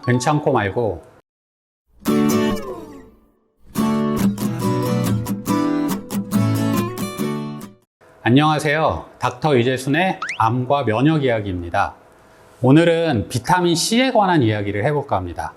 괜찮고 말고. 안녕하세요. 닥터 이재순의 암과 면역 이야기입니다. 오늘은 비타민C에 관한 이야기를 해볼까 합니다.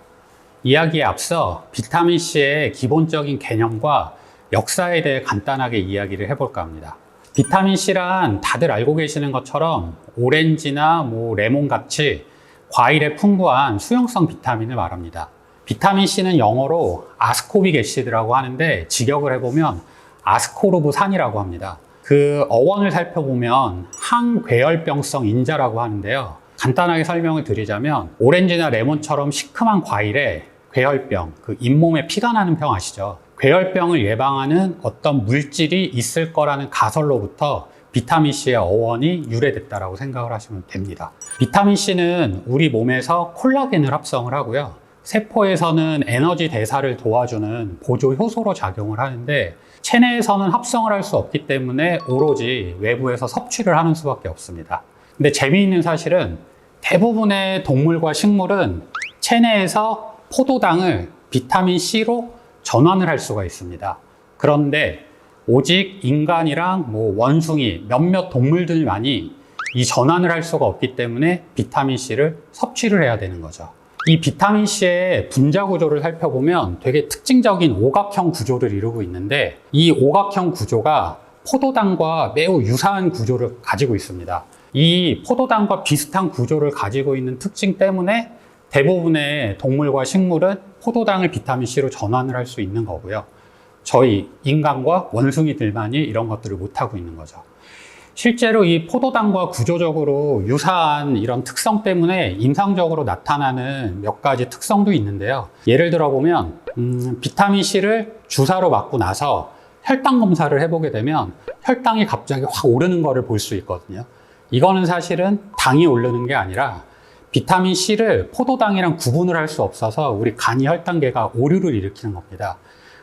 이야기에 앞서 비타민C의 기본적인 개념과 역사에 대해 간단하게 이야기를 해볼까 합니다. 비타민C란 다들 알고 계시는 것처럼 오렌지나 레몬 같이 과일에 풍부한 수용성 비타민을 말합니다. 비타민C는 영어로 아스코빅 애시드라고 하는데 직역을 해보면 아스코르브산이라고 합니다. 그 어원을 살펴보면 항궤혈병성 인자라고 하는데요. 간단하게 설명을 드리자면 오렌지나 레몬처럼 시큼한 과일에 궤혈병, 그 잇몸에 피가 나는 병 아시죠? 궤혈병을 예방하는 어떤 물질이 있을 거라는 가설로부터 비타민C의 어원이 유래됐다고 생각을 하시면 됩니다. 비타민C는 우리 몸에서 콜라겐을 합성을 하고요. 세포에서는 에너지 대사를 도와주는 보조 효소로 작용을 하는데 체내에서는 합성을 할 수 없기 때문에 오로지 외부에서 섭취를 하는 수밖에 없습니다. 근데 재미있는 사실은 대부분의 동물과 식물은 체내에서 포도당을 비타민C로 전환을 할 수가 있습니다. 그런데 오직 인간이랑 원숭이, 몇몇 동물들만이 이 전환을 할 수가 없기 때문에 비타민C를 섭취를 해야 되는 거죠. 이 비타민C의 분자 구조를 살펴보면 되게 특징적인 오각형 구조를 이루고 있는데 이 오각형 구조가 포도당과 매우 유사한 구조를 가지고 있습니다. 이 포도당과 비슷한 구조를 가지고 있는 특징 때문에 대부분의 동물과 식물은 포도당을 비타민C로 전환을 할 수 있는 거고요. 저희 인간과 원숭이들만이 이런 것들을 못하고 있는 거죠. 실제로 이 포도당과 구조적으로 유사한 이런 특성 때문에 임상적으로 나타나는 몇 가지 특성도 있는데요. 예를 들어 보면 비타민C를 주사로 맞고 나서 혈당 검사를 해보게 되면 혈당이 갑자기 확 오르는 거를 볼 수 있거든요. 이거는 사실은 당이 오르는 게 아니라 비타민C를 포도당이랑 구분을 할 수 없어서 우리 간이 혈당계가 오류를 일으키는 겁니다.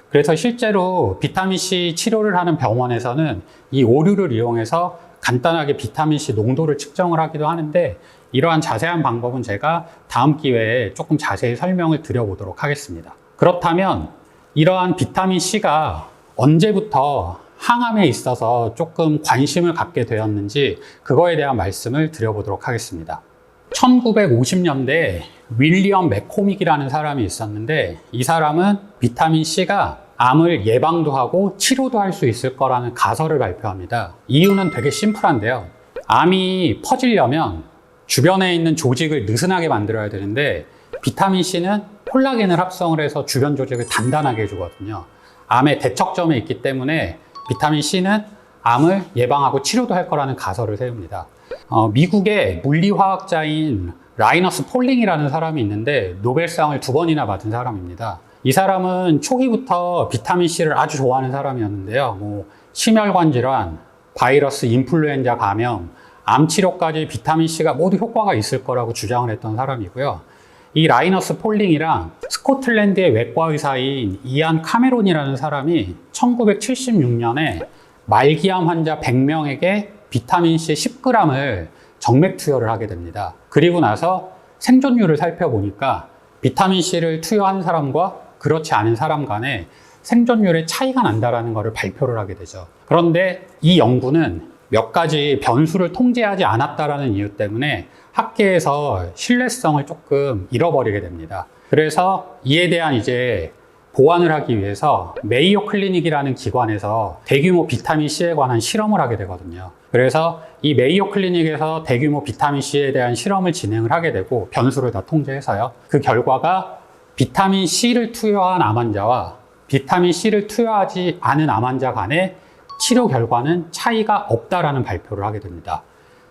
그래서 실제로 비타민C 치료를 하는 병원에서는 이 오류를 이용해서 간단하게 비타민C 농도를 측정을 하기도 하는데 이러한 자세한 방법은 제가 다음 기회에 조금 자세히 설명을 드려보도록 하겠습니다. 그렇다면 이러한 비타민C가 언제부터 항암에 있어서 조금 관심을 갖게 되었는지 그거에 대한 말씀을 드려보도록 하겠습니다. 1950년대에 윌리엄 맥코믹이라는 사람이 있었는데 이 사람은 비타민C가 암을 예방도 하고 치료도 할 수 있을 거라는 가설을 발표합니다. 이유는 되게 심플한데요. 암이 퍼지려면 주변에 있는 조직을 느슨하게 만들어야 되는데 비타민C는 콜라겐을 합성을 해서 주변 조직을 단단하게 해주거든요. 암의 대척점에 있기 때문에 비타민C는 암을 예방하고 치료도 할 거라는 가설을 세웁니다. 미국의 물리화학자인 라이너스 폴링이라는 사람이 있는데 노벨상을 2번이나 받은 사람입니다. 이 사람은 초기부터 비타민C를 아주 좋아하는 사람이었는데요. 심혈관 질환, 바이러스, 인플루엔자 감염, 암 치료까지 비타민C가 모두 효과가 있을 거라고 주장을 했던 사람이고요. 이 라이너스 폴링이랑 스코틀랜드의 외과 의사인 이안 카메론이라는 사람이 1976년에 말기암 환자 100명에게 비타민C 10g을 정맥 투여를 하게 됩니다. 그리고 나서 생존율을 살펴보니까 비타민C를 투여한 사람과 그렇지 않은 사람 간에 생존율의 차이가 난다는 것을 발표를 하게 되죠. 그런데 이 연구는 몇 가지 변수를 통제하지 않았다는 이유 때문에 학계에서 신뢰성을 조금 잃어버리게 됩니다. 그래서 이에 대한 보완을 하기 위해서 메이오 클리닉이라는 기관에서 대규모 비타민C에 관한 실험을 하게 되거든요. 그래서 이 메이오 클리닉에서 대규모 비타민C에 대한 실험을 진행을 하게 되고 변수를 다 통제해서요. 그 결과가 비타민C를 투여한 암 환자와 비타민C를 투여하지 않은 암 환자 간의 치료 결과는 차이가 없다라는 발표를 하게 됩니다.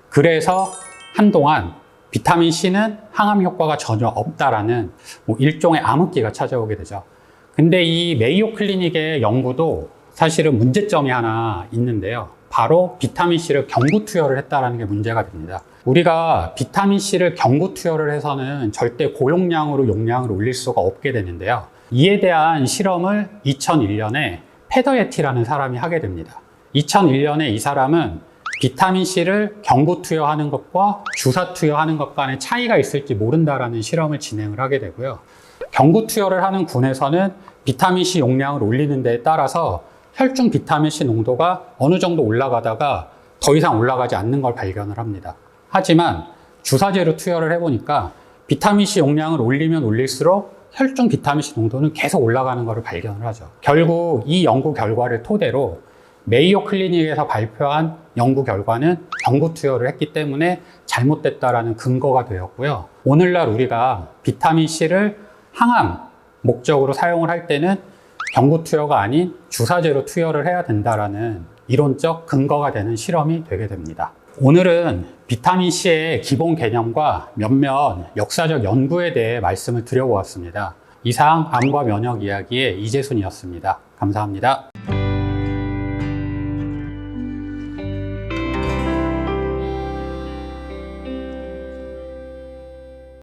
그래서 한동안 비타민C는 항암 효과가 전혀 없다라는 일종의 암흑기가 찾아오게 되죠. 근데 이 메이오 클리닉의 연구도 사실은 문제점이 하나 있는데요. 바로 비타민C를 경구 투여를 했다는 게 문제가 됩니다. 우리가 비타민C를 경구 투여를 해서는 절대 고용량으로 용량을 올릴 수가 없게 되는데요. 이에 대한 실험을 2001년에 페더예티라는 사람이 하게 됩니다. 2001년에 이 사람은 비타민 C를 경구 투여하는 것과 주사 투여하는 것 간의 차이가 있을지 모른다라는 실험을 진행을 하게 되고요. 경구 투여를 하는 군에서는 비타민 C 용량을 올리는 데에 따라서 혈중 비타민 C 농도가 어느 정도 올라가다가 더 이상 올라가지 않는 걸 발견을 합니다. 하지만 주사제로 투여를 해보니까 비타민 C 용량을 올리면 올릴수록 혈중 비타민 C 농도는 계속 올라가는 것을 발견을 하죠. 결국 이 연구 결과를 토대로 메이오 클리닉에서 발표한 연구 결과는 경구 투여를 했기 때문에 잘못됐다라는 근거가 되었고요. 오늘날 우리가 비타민 C를 항암 목적으로 사용을 할 때는 경구 투여가 아닌 주사제로 투여를 해야 된다라는 이론적 근거가 되는 실험이 되게 됩니다. 오늘은 비타민 C의 기본 개념과 몇몇 역사적 연구에 대해 말씀을 드려보았습니다. 이상 암과 면역 이야기의 이재순이었습니다. 감사합니다.